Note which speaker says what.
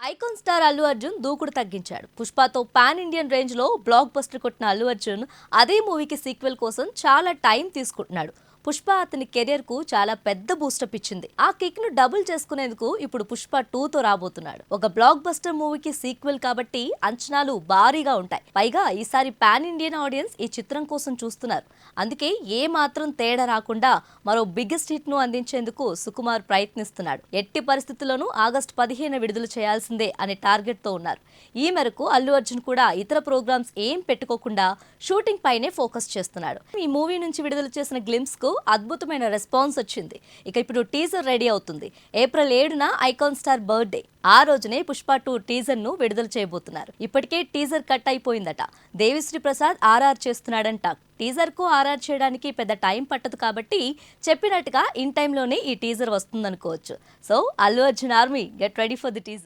Speaker 1: Icon star Allu Arjun దూకుడు తగ్గించాడు. పుష్పతో pan Indian range లో block buster కొట్టిన అల్లు అర్జున్ అదే మూవీకి సీక్వెల్ కోసం చాలా టైం తీసుకుంటున్నాడు. పుష్ప అతని కెరియర్ కు చాలా పెద్ద బూస్టప్ ఇచ్చింది. ఆ కిక్ ను డబుల్ చేసుకునేందుకు ఇప్పుడు పుష్ప 2 తో రాబోతున్నాడు. ఒక బ్లాక్ బస్టర్ మూవీకి సీక్వెల్ కాబట్టి అంచనాలు భారీగా ఉంటాయి. పైగా ఈసారి పాన్ ఇండియన్ ఆడియన్స్ ఈ చిత్రం కోసం చూస్తున్నారు. అందుకే ఏ మాత్రం తేడా రాకుండా మరో బిగ్గెస్ట్ హిట్ ను అందించేందుకు సుకుమార్ ప్రయత్నిస్తున్నాడు. ఎట్టి పరిస్థితుల్లోనూ ఆగస్టు 15 విడుదల చేయాల్సిందే అనే టార్గెట్ తో ఉన్నారు. ఈ మేరకు అల్లు అర్జున్ కూడా ఇతర ప్రోగ్రామ్స్ ఏం పెట్టుకోకుండా షూటింగ్ పైనే ఫోకస్ చేస్తున్నాడు. ఈ మూవీ నుంచి విడుదల చేసిన గ్లిమ్స్ కు అద్భుతమైన రెస్పాన్స్ వచ్చింది. ఇక ఇప్పుడు టీజర్ రెడీ అవుతుంది. ఏప్రిల్ 7న ఐకాన్ స్టార్ బర్త్డే. ఆ రోజునే పుష్ప 2 టీజర్ ను విడుదల చేయబోతున్నారు. ఇప్పటికే టీజర్ కట్ అయిపోయిందట. దేవిశ్రీ ప్రసాద్ ఆర్ఆర్ చేస్తున్నాడంట. టీజర్ కు ఆర్ఆర్ చేయడానికి పెద్ద టైం పట్టదు కాబట్టి చెప్పినట్టుగా ఇన్ టైంలోనే ఈ టీజర్ వస్తుందనుకోవచ్చు. So Allu Arjun army get ready for the teaser.